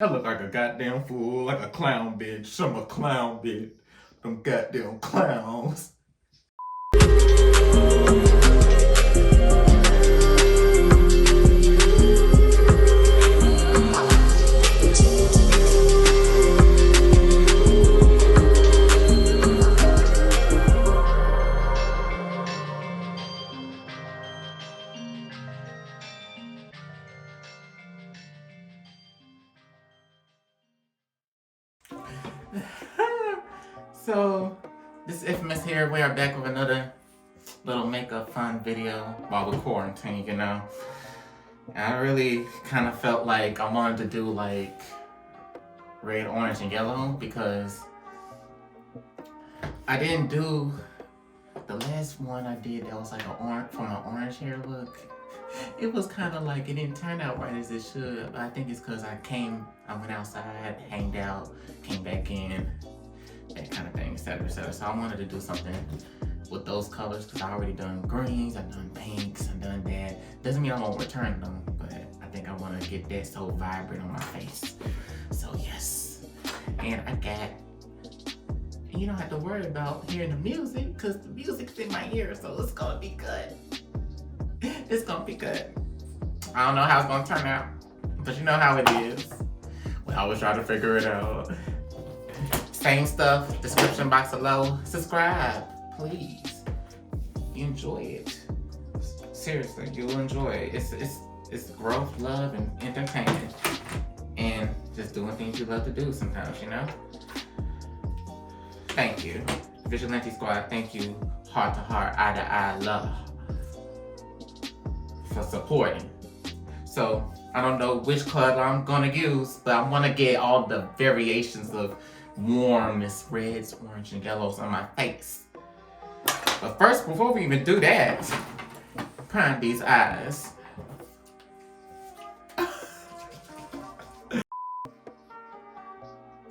I look like a goddamn fool, like a clown bitch. I'm a clown bitch. Them goddamn clowns. So, this is Infamous here. We are back with another little makeup fun video while we're quarantined, you know. I really kind of felt like I wanted to do like red, orange, and yellow because I didn't do the last one I did that was like an orange, for my orange hair look. It was kind of like, it didn't turn out right as it should, but I think it's because I went outside, hanged out, came back in, that kind of thing, etc., etc. So I wanted to do something with those colors because I already done greens, I've done pinks, I've done that. Doesn't mean I won't return them, but I think I want to get that so vibrant on my face. So yes, and I got, and you don't have to worry about hearing the music because the music's in my ear, so it's gonna be good. It's gonna be good. I don't know how it's gonna turn out, but you know how it is. We always try to figure it out. Same stuff, description box below. Subscribe, please. You enjoy it. Seriously, you'll enjoy it. It's growth, love, and entertainment. And just doing things you love to do sometimes, you know? Thank you. Vigilante Squad, thank you. Heart to heart, eye to eye, love. For supporting. So, I don't know which color I'm gonna use, but I wanna get all the variations of warmness, reds, orange, and yellows on my face. But first, before we even do that, prime these eyes. I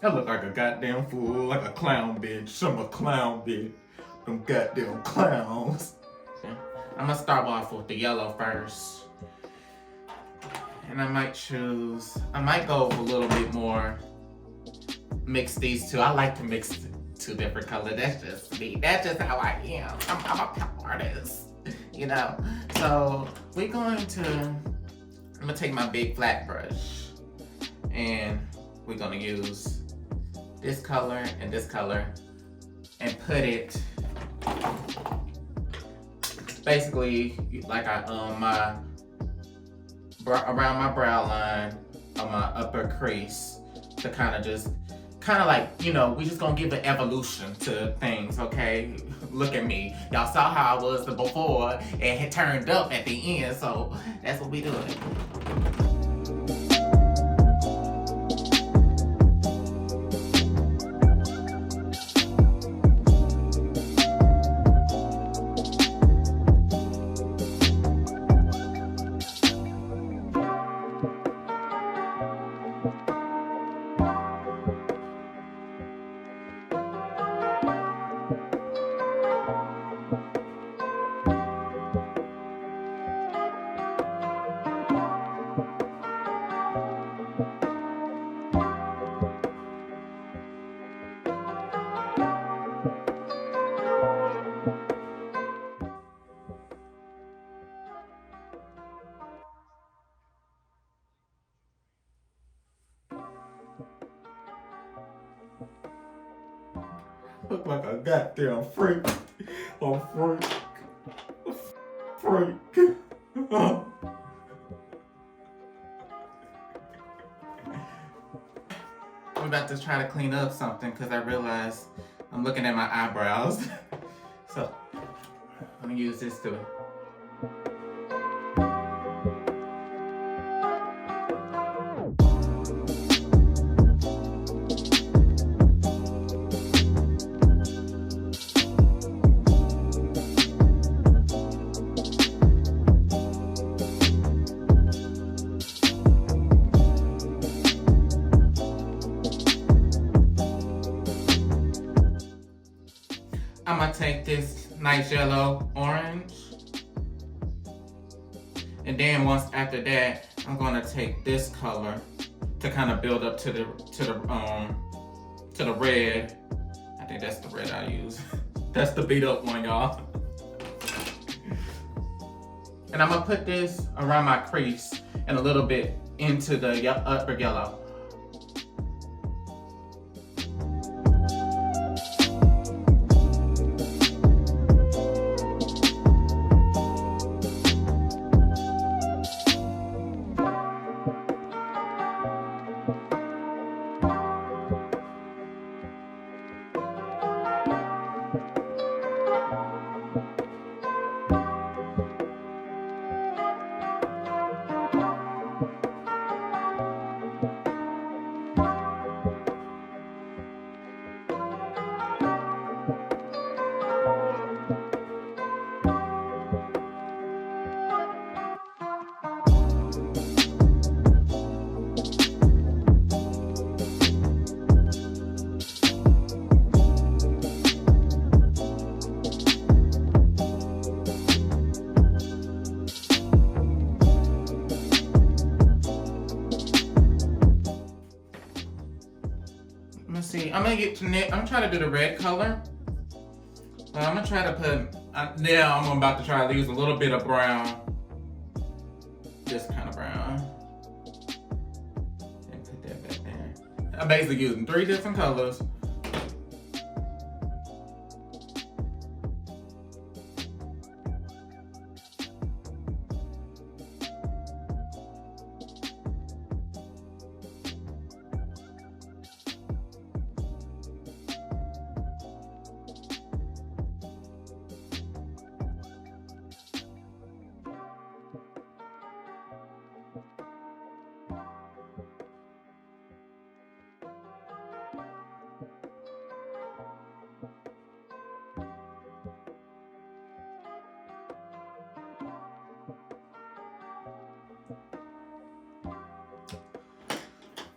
look like a goddamn fool, like a clown bitch. I'm a clown bitch. Them goddamn clowns. I'm gonna start off with the yellow first. And I might go a little bit more, mix these two. I like to mix two different colors. That's just me. That's just how I am. I'm a pop artist, you know? So I'm gonna take my big flat brush and we're gonna use this color and put it basically like around my brow line on my upper crease to kind of like, you know, we just gonna give an evolution to things, okay? Look at me. Y'all saw how I was before and it had turned up at the end, so that's what we doing. Look like a goddamn freak. A freak. Freak. I'm about to try to clean up something because I realized I'm looking at my eyebrows. So, I'm gonna use this too. I'm gonna take this nice yellow orange, and then once after that, I'm gonna take this color to kind of build up to the red. I think that's the red I use. That's the beat up one, y'all. And I'm gonna put this around my crease and a little bit into the upper yellow. See, I'm trying to do the red color. I'm gonna try to put, now I'm about to try to use a little bit of brown. This kind of brown. And put that back there. I'm basically using 3 different colors.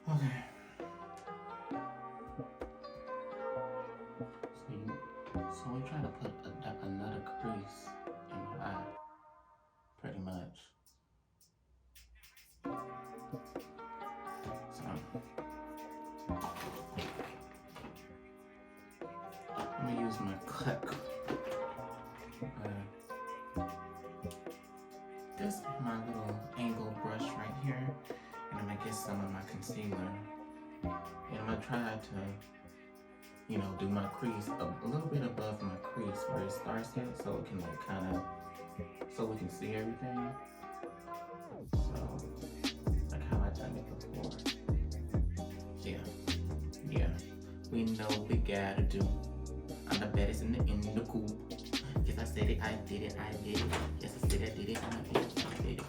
Okay. So we try to put another crease in my eye, pretty much. So let me use my cut. This is my little angle brush right here, and I'm gonna get some of my concealer, and I'm gonna try to, you know, do my crease a little bit above my crease where it starts at, so it can like kind of, so we can see everything. So like how I done it before. Yeah. We know what we gotta do. I'm the baddest in the coop. Yes, I said it, I did it. Yes, I said I did it, I did it.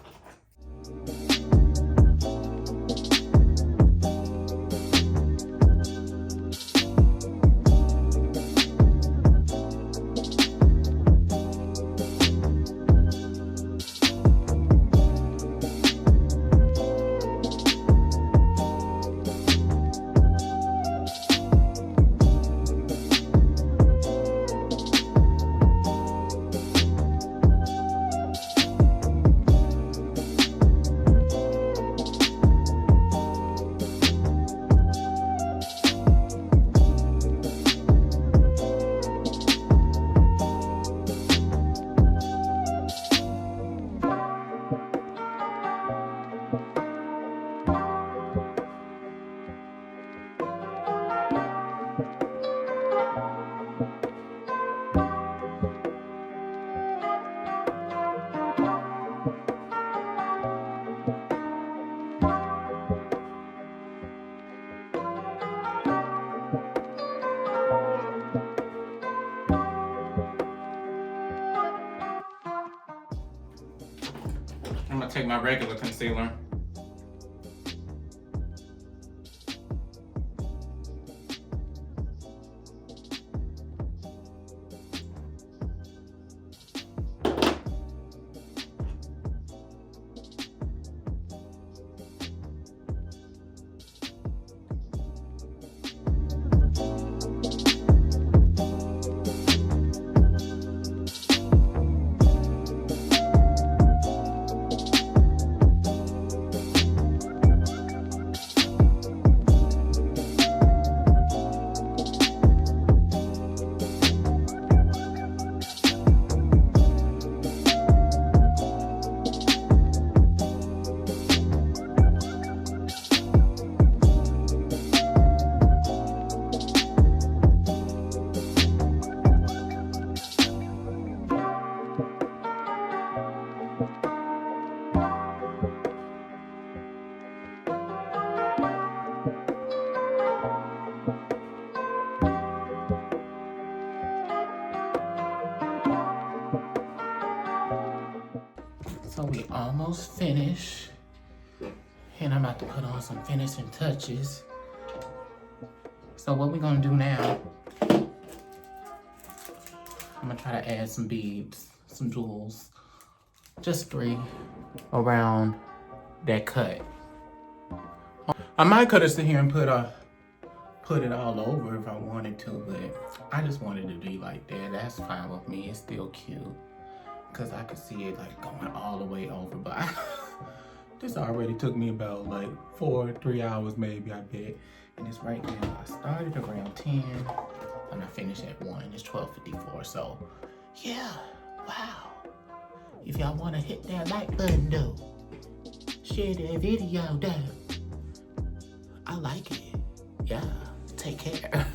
I'm gonna take my regular concealer. almost finished. And I'm about to put on some finishing touches. So what we're gonna do now, I'm gonna try to add some beads, some jewels, just 3 around that cut. I might cut it to here and put it all over if I wanted to, but I just wanted to be like that. That's fine with me. It's still cute. Cause I could see it like going all the way over, but this already took me about like 3 hours maybe, I bet. And it's right now. I started around 10 and I finished at 1. It's 12:54. So yeah, wow. If y'all wanna hit that like button though, share that video though. I like it. Yeah, take care.